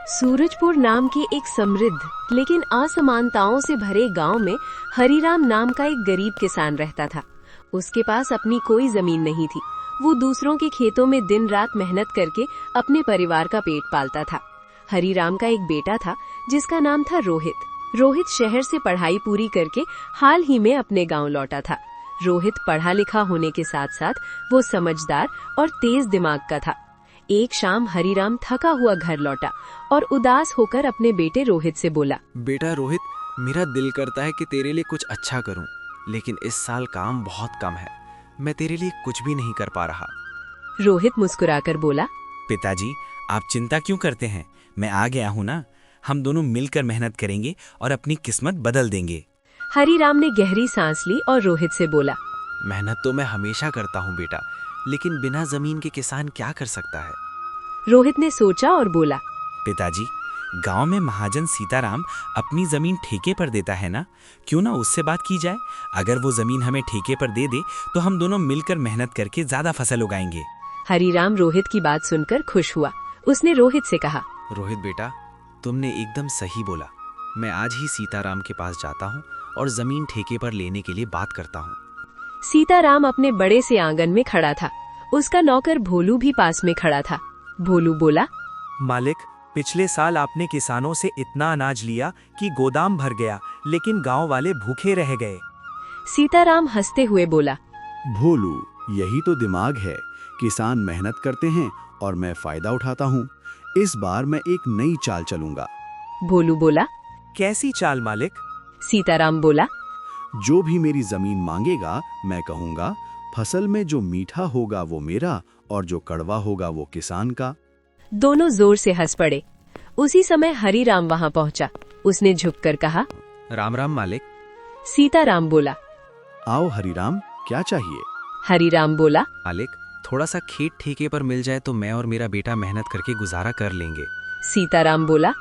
सूरजपुर नाम के एक समृद्ध लेकिन असमानताओं से भरे गांव में हरिराम नाम का एक गरीब किसान रहता था। उसके पास अपनी कोई जमीन नहीं थी। वो दूसरों के खेतों में दिन रात मेहनत करके अपने परिवार का पेट पालता था। हरिराम का एक बेटा था जिसका नाम था रोहित। रोहित शहर से पढ़ाई पूरी करके हाल ही में अपने गांव लौटा था। रोहित पढ़ा लिखा होने के साथ साथ वो समझदार और तेज दिमाग का था। एक शाम हरिराम थका हुआ घर लौटा और उदास होकर अपने बेटे रोहित से बोला, बेटा रोहित, मेरा दिल करता है कि तेरे लिए कुछ अच्छा करूं, लेकिन इस साल काम बहुत कम है। मैं तेरे लिए कुछ भी नहीं कर पा रहा। रोहित मुस्कुराकर बोला, पिताजी, आप चिंता क्यों करते हैं? मैं आ गया हूँ ना। हम दोनों मिलकर मेहनत करेंगे और अपनी किस्मत बदल देंगे। हरिराम ने गहरी सांस ली और रोहित से बोला, मेहनत तो मैं हमेशा करता हूँ बेटा, लेकिन बिना जमीन के किसान क्या कर सकता है? रोहित ने सोचा और बोला, पिताजी, गांव में महाजन सीताराम अपनी जमीन ठेके पर देता है ना, क्यों ना उससे बात की जाए। अगर वो जमीन हमें ठेके पर दे दे तो हम दोनों मिलकर मेहनत करके ज्यादा फसल उगाएंगे। हरिराम रोहित की बात सुनकर खुश हुआ। उसने रोहित से कहा, रोहित बेटा, तुमने एकदम सही बोला। मैं आज ही सीताराम के पास जाता हूँ और जमीन ठेके पर लेने के लिए बात करता हूँ। सीताराम अपने बड़े से आंगन में खड़ा था। उसका नौकर भोलू भी पास में खड़ा था। भोलू बोला, मालिक, पिछले साल आपने किसानों से इतना अनाज लिया कि गोदाम भर गया, लेकिन गांव वाले भूखे रह गए। सीताराम हंसते हुए बोला, भोलू, यही तो दिमाग है। किसान मेहनत करते हैं और मैं फायदा उठाता हूँ। इस बार मैं एक नई चाल चलूंगा। भोलू बोला, कैसी चाल मालिक? सीताराम बोला, जो भी मेरी जमीन मांगेगा मैं कहूँगा, फसल में जो मीठा होगा वो मेरा और जो कड़वा होगा वो किसान का। दोनों जोर से हंस पड़े। उसी समय हरिराम वहां पहुंचा। उसने झुककर कहा, राम राम मालिक। सीताराम बोला, आओ हरिराम, क्या चाहिए? हरिराम बोला, मालिक, थोड़ा सा खेत ठेके पर मिल जाए तो मैं और मेरा बेटा मेहनत करके गुजारा कर लेंगे। सीताराम बोला,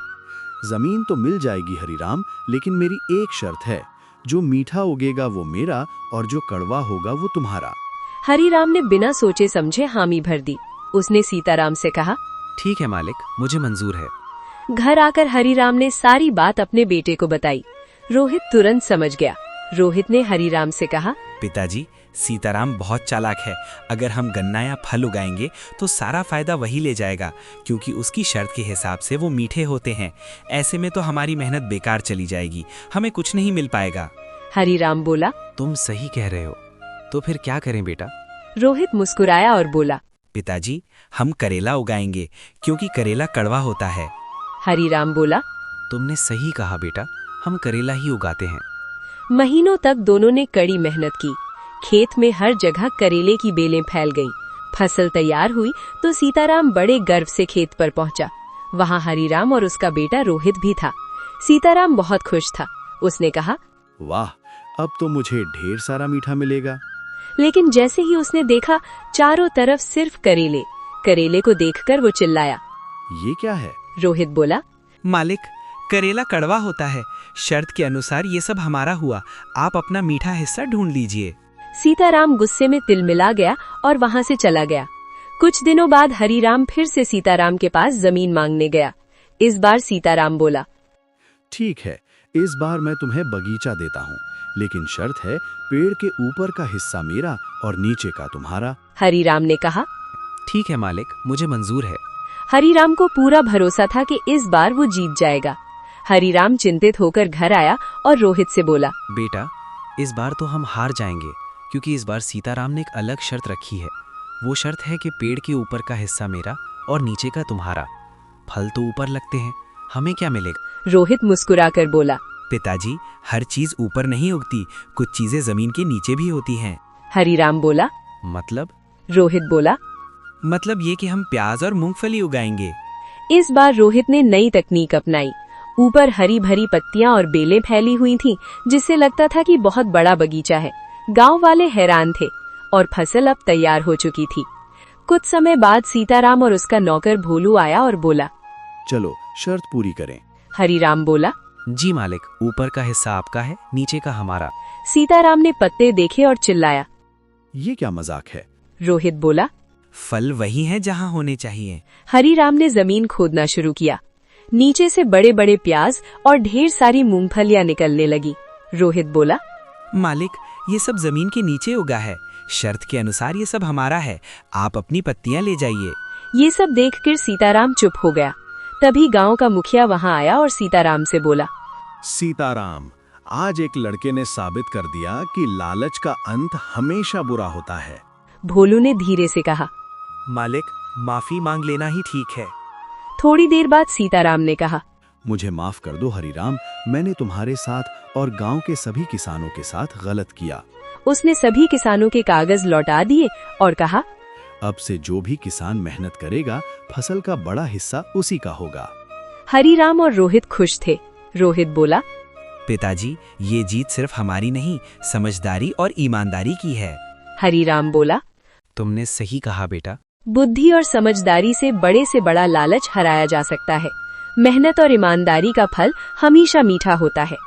जमीन तो मिल जाएगी हरिराम, लेकिन मेरी एक शर्त है। जो मीठा उगेगा वो मेरा और जो कड़वा होगा वो तुम्हारा। हरिराम ने बिना सोचे समझे हामी भर दी। उसने सीताराम से कहा, ठीक है मालिक, मुझे मंजूर है। घर आकर हरिराम ने सारी बात अपने बेटे को बताई। रोहित तुरंत समझ गया। रोहित ने हरिराम से कहा, पिताजी, सीताराम बहुत चालाक है। अगर हम गन्ना या फल उगाएंगे तो सारा फायदा वही ले जाएगा, क्योंकि उसकी शर्त के हिसाब से वो मीठे होते हैं। ऐसे में तो हमारी मेहनत बेकार चली जाएगी, हमें कुछ नहीं मिल पाएगा। हरिराम बोला, तुम सही कह रहे हो। तो फिर क्या करें बेटा? रोहित मुस्कुराया और बोला, पिताजी, हम करेला उगाएंगे, क्योंकि करेला कड़वा होता है। हरिराम बोला, तुमने सही कहा बेटा, हम करेला ही उगाते हैं। महीनों तक दोनों ने कड़ी मेहनत की। खेत में हर जगह करेले की बेलें फैल गईं। फसल तैयार हुई तो सीताराम बड़े गर्व से खेत पर पहुंचा। वहां हरिराम और उसका बेटा रोहित भी था। सीताराम बहुत खुश था। उसने कहा, वाह, अब तो मुझे ढेर सारा मीठा मिलेगा। लेकिन जैसे ही उसने देखा, चारों तरफ सिर्फ करेले। करेले को देखकर वो चिल्लाया, ये क्या है? रोहित बोला, मालिक, करेला कड़वा होता है। शर्त के अनुसार ये सब हमारा हुआ। आप अपना मीठा हिस्सा ढूंढ लीजिए। सीताराम गुस्से में तिलमिला गया और वहां से चला गया। कुछ दिनों बाद हरिराम फिर से सीताराम के पास जमीन मांगने गया। इस बार सीताराम बोला, ठीक है, इस बार मैं तुम्हें बगीचा देता हूँ, लेकिन शर्त है, पेड़ के ऊपर का हिस्सा मेरा और नीचे का तुम्हारा। हरिराम ने कहा, ठीक है मालिक, मुझे मंजूर है। हरिराम को पूरा भरोसा था कि इस बार वो जीत जाएगा। हरिराम चिंतित होकर घर आया और रोहित से बोला, बेटा, इस बार तो हम हार जाएंगे, क्योंकि इस बार सीताराम ने एक अलग शर्त रखी है। वो शर्त है कि पेड़ के ऊपर का हिस्सा मेरा और नीचे का तुम्हारा। फल तो ऊपर लगते हैं, हमें क्या मिलेगा? रोहित मुस्कुराकर बोला, पिताजी, हर चीज ऊपर नहीं उगती, कुछ चीजें जमीन के नीचे भी होती हैं। हरिराम बोला, मतलब? रोहित बोला, मतलब ये कि हम प्याज और मूंगफली उगाएंगे। इस बार रोहित ने नई तकनीक अपनाई। ऊपर हरी भरी पत्तियां और बेलें फैली हुई थीं, जिससे लगता था कि बहुत बड़ा बगीचा है। गांव वाले हैरान थे और फसल अब तैयार हो चुकी थी। कुछ समय बाद सीताराम और उसका नौकर भोलू आया और बोला, चलो शर्त पूरी करें। हरिराम बोला, जी मालिक, ऊपर का हिस्सा आपका है, नीचे का हमारा। सीताराम ने पत्ते देखे और चिल्लाया, ये क्या मजाक है? रोहित बोला, फल वही हैं जहां होने चाहिए। हरिराम ने जमीन खोदना शुरू किया। नीचे से बड़े बड़े प्याज और ढेर सारी मूंगफलियां निकलने लगी। रोहित बोला, मालिक, ये सब जमीन के नीचे उगा है। शर्त के अनुसार ये सब हमारा है। आप अपनी पत्तियां ले जाइए। ये सब देखकर सीताराम चुप हो गया। तभी गांव का मुखिया वहां आया और सीताराम से बोला, सीताराम, आज एक लड़के ने साबित कर दिया कि लालच का अंत हमेशा बुरा होता है। भोलू ने धीरे से कहा। मालिक, माफी मांग लेना ही ठीक है। थोड़ी देर बाद सीताराम ने कहा, मुझे माफ कर दो हरिराम, मैंने तुम्हारे साथ और गांव के सभी किसानों के साथ गलत किया। उसने सभी किसानों के कागज लौटा दिए और कहा, अब से जो भी किसान मेहनत करेगा, फसल का बड़ा हिस्सा उसी का होगा। हरिराम और रोहित खुश थे। रोहित बोला, पिताजी, ये जीत सिर्फ हमारी नहीं, समझदारी और ईमानदारी की है। हरिराम बोला, तुमने सही कहा बेटा। बुद्धि और समझदारी से बड़ा लालच हराया जा सकता है। मेहनत और ईमानदारी का फल हमेशा मीठा होता है।